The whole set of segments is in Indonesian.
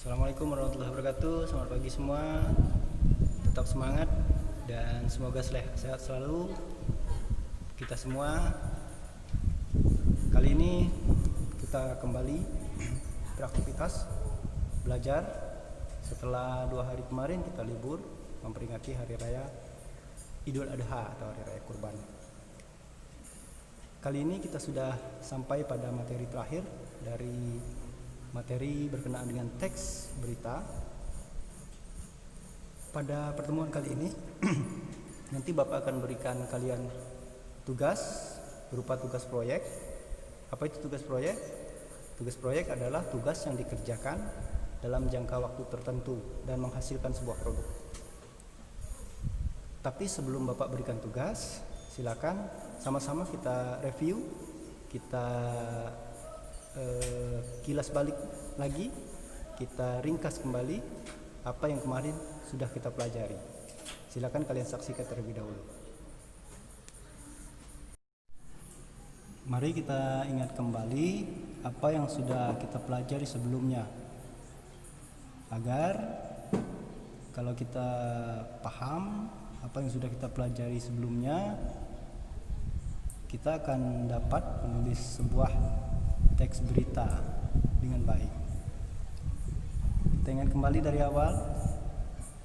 Assalamualaikum warahmatullahi wabarakatuh. Selamat pagi semua. Tetap semangat dan semoga sehat selalu kita semua. Kali ini kita kembali beraktivitas belajar setelah 2 hari kemarin kita libur memperingati hari raya Idul Adha atau hari raya Kurban. Kali ini kita sudah sampai pada materi terakhir dari materi berkenaan dengan teks berita. Pada pertemuan kali ini nanti Bapak akan berikan kalian tugas berupa tugas proyek. Apa itu tugas proyek? Tugas proyek adalah tugas yang dikerjakan dalam jangka waktu tertentu dan menghasilkan sebuah produk. Tapi sebelum Bapak berikan tugas, silakan sama-sama kita review, kita kilas balik lagi, kita ringkas kembali apa yang kemarin sudah kita pelajari. Silakan kalian saksikan terlebih dahulu. Mari kita ingat kembali apa yang sudah kita pelajari sebelumnya, agar kalau kita paham apa yang sudah kita pelajari sebelumnya, kita akan dapat menulis sebuah teks berita dengan baik. Kita ingat kembali dari awal.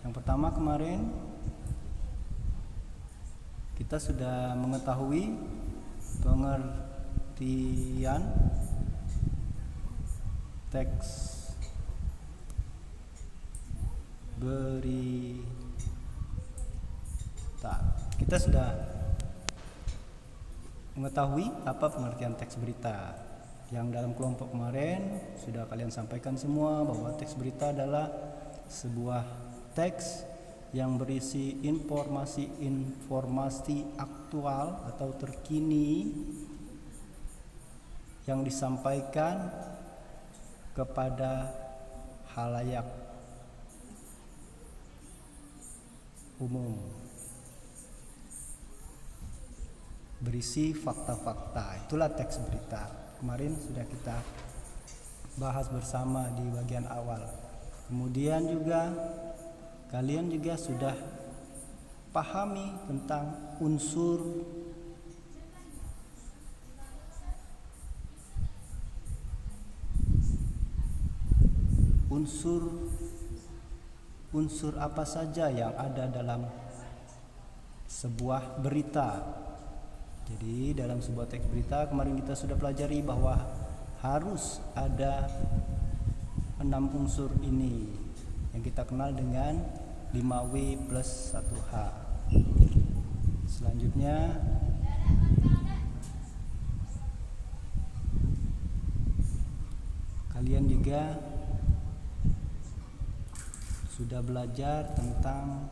Yang pertama kemarin kita sudah mengetahui pengertian teks berita. Kita sudah mengetahui apa pengertian teks berita. Yang dalam kelompok kemarin sudah kalian sampaikan semua bahwa teks berita adalah sebuah teks yang berisi informasi aktual atau terkini yang disampaikan kepada khalayak umum, berisi fakta-fakta. Itulah teks berita. Kemarin sudah kita bahas bersama di bagian awal. Kemudian juga kalian juga sudah pahami tentang unsur apa saja yang ada dalam sebuah berita. Jadi dalam sebuah teks berita kemarin kita sudah pelajari bahwa harus ada 6 unsur ini yang kita kenal dengan 5W plus 1H. Selanjutnya kalian juga sudah belajar tentang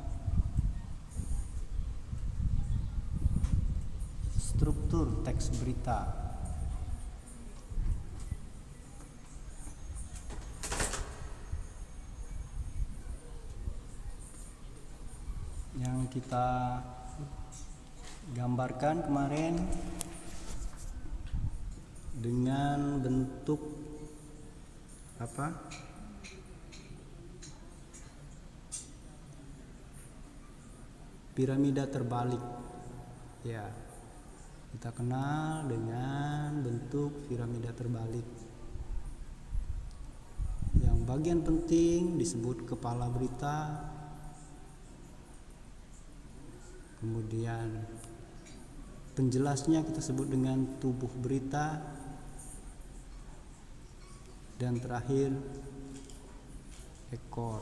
struktur teks berita. Yang kita gambarkan kemarin dengan bentuk apa? Piramida terbalik. Ya. Kita kenal dengan bentuk piramida terbalik. Yang bagian penting disebut kepala berita. Kemudian penjelasnya kita sebut dengan tubuh berita. Dan terakhir ekor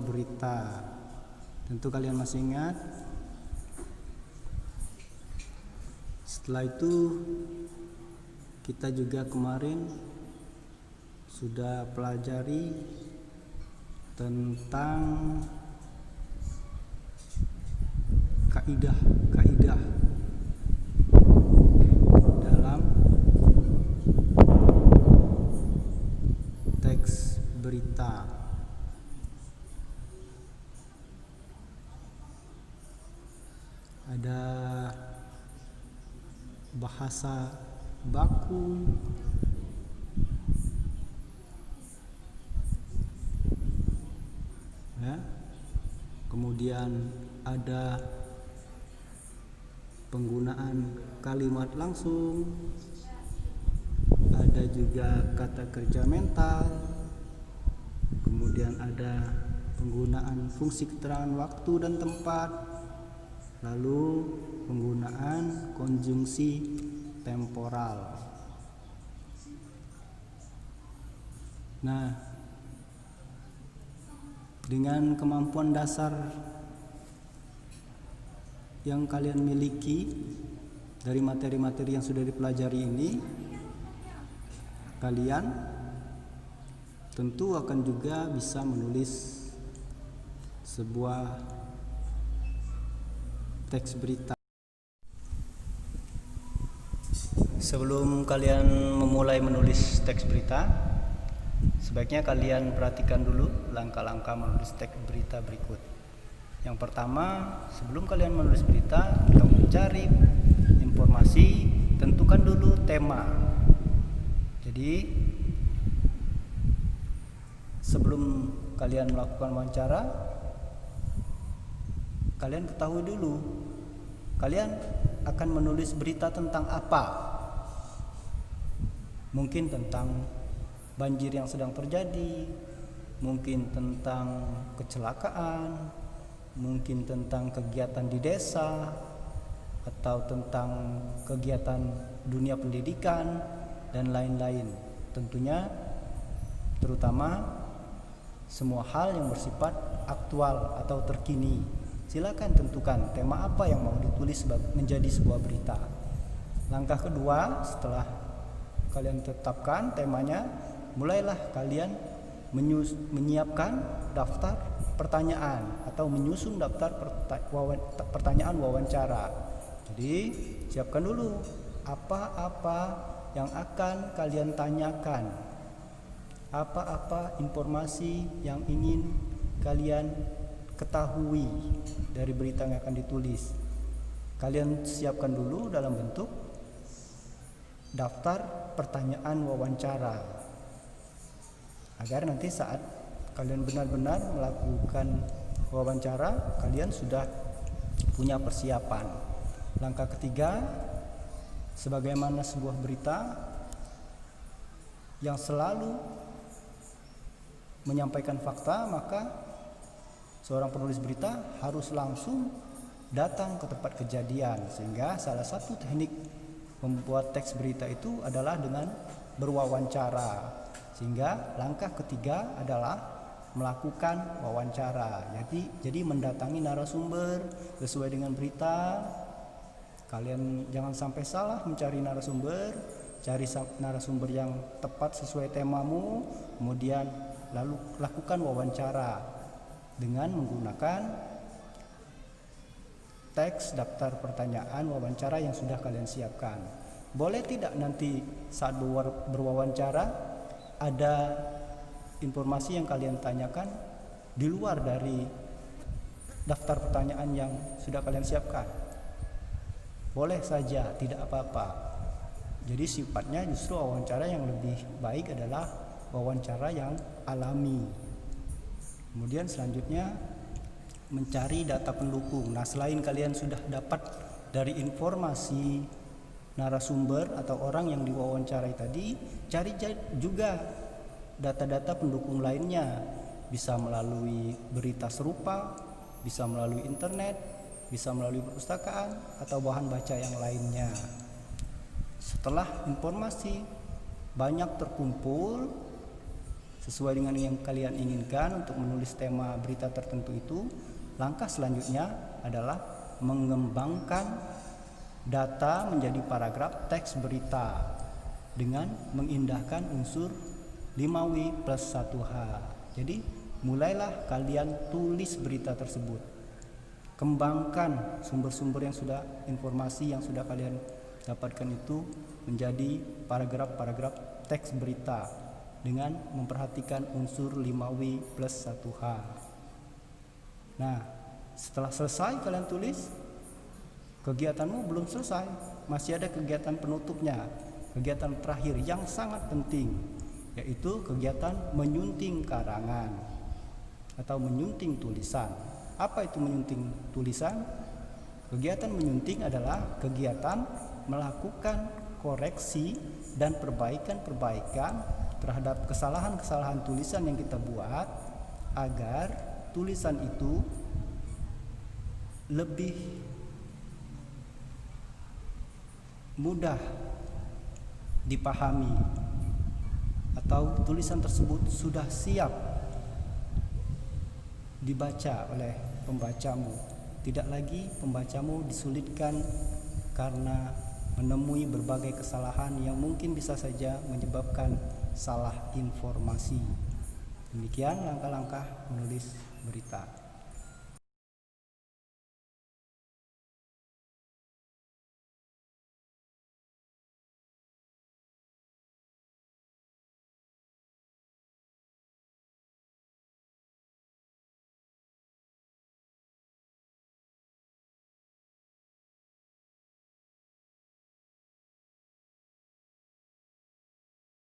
berita. Tentu kalian masih ingat. Setelah itu kita juga kemarin sudah pelajari tentang kaidah dalam teks berita. Ada bahasa baku, kemudian ada penggunaan kalimat langsung, ada juga kata kerja mental, kemudian ada penggunaan fungsi keterangan waktu dan tempat, lalu penggunaan konjungsi temporal. Nah, dengan kemampuan dasar yang kalian miliki dari materi-materi yang sudah dipelajari ini, kalian tentu akan juga bisa menulis sebuah teks berita. Sebelum kalian memulai menulis teks berita, sebaiknya kalian perhatikan dulu langkah-langkah menulis teks berita berikut. Yang pertama, sebelum kalian menulis berita atau mencari informasi, tentukan dulu tema. Jadi, sebelum kalian melakukan wawancara, kalian ketahui dulu kalian akan menulis berita tentang apa. Mungkin tentang banjir yang sedang terjadi, mungkin tentang kecelakaan, mungkin tentang kegiatan di desa, atau tentang kegiatan dunia pendidikan dan lain-lain. Tentunya terutama semua hal yang bersifat aktual atau terkini. Silakan tentukan tema apa yang mau ditulis menjadi sebuah berita. Langkah kedua, setelah kalian tetapkan temanya, mulailah kalian menyiapkan daftar pertanyaan atau menyusun daftar pertanyaan wawancara. Jadi siapkan dulu apa-apa yang akan kalian tanyakan, apa-apa informasi yang ingin kalian ketahui dari berita yang akan ditulis. Kalian siapkan dulu dalam bentuk daftar pertanyaan wawancara, agar nanti saat kalian benar-benar melakukan wawancara, kalian sudah punya persiapan. Langkah ketiga, sebagaimana sebuah berita yang selalu menyampaikan fakta, maka seorang penulis berita harus langsung datang ke tempat kejadian. Sehingga salah satu teknik membuat teks berita itu adalah dengan berwawancara. Sehingga langkah ketiga adalah melakukan wawancara. Jadi mendatangi narasumber sesuai dengan berita. Kalian jangan sampai salah mencari narasumber. Cari narasumber yang tepat sesuai temamu, kemudian lalu lakukan wawancara dengan menggunakan teks daftar pertanyaan wawancara yang sudah kalian siapkan. Boleh tidak nanti saat berwawancara ada informasi yang kalian tanyakan di luar dari daftar pertanyaan yang sudah kalian siapkan? Boleh saja, tidak apa-apa. Jadi sifatnya justru wawancara yang lebih baik adalah wawancara yang alami. Kemudian selanjutnya mencari data pendukung. Nah, selain kalian sudah dapat dari informasi narasumber atau orang yang diwawancarai tadi, cari juga data-data pendukung lainnya. Bisa melalui berita serupa, bisa melalui internet, bisa melalui perpustakaan atau bahan baca yang lainnya. Setelah informasi banyak terkumpul sesuai dengan yang kalian inginkan untuk menulis tema berita tertentu itu, langkah selanjutnya adalah mengembangkan data menjadi paragraf teks berita dengan mengindahkan unsur 5W plus 1H. Jadi mulailah kalian tulis berita tersebut. Kembangkan sumber-sumber yang sudah, informasi yang sudah kalian dapatkan itu menjadi paragraf-paragraf teks berita dengan memperhatikan unsur 5W plus 1H. Nah, setelah selesai kalian tulis, kegiatanmu belum selesai, masih ada kegiatan penutupnya, kegiatan terakhir yang sangat penting, yaitu kegiatan menyunting karangan atau menyunting tulisan. Apa itu menyunting tulisan? Kegiatan menyunting adalah kegiatan melakukan koreksi dan perbaikan-perbaikan terhadap kesalahan-kesalahan tulisan yang kita buat agar tulisan itu lebih mudah dipahami atau tulisan tersebut sudah siap dibaca oleh pembacamu. Tidak lagi pembacamu disulitkan karena menemui berbagai kesalahan yang mungkin bisa saja menyebabkan salah informasi. Demikian langkah-langkah menulis berita.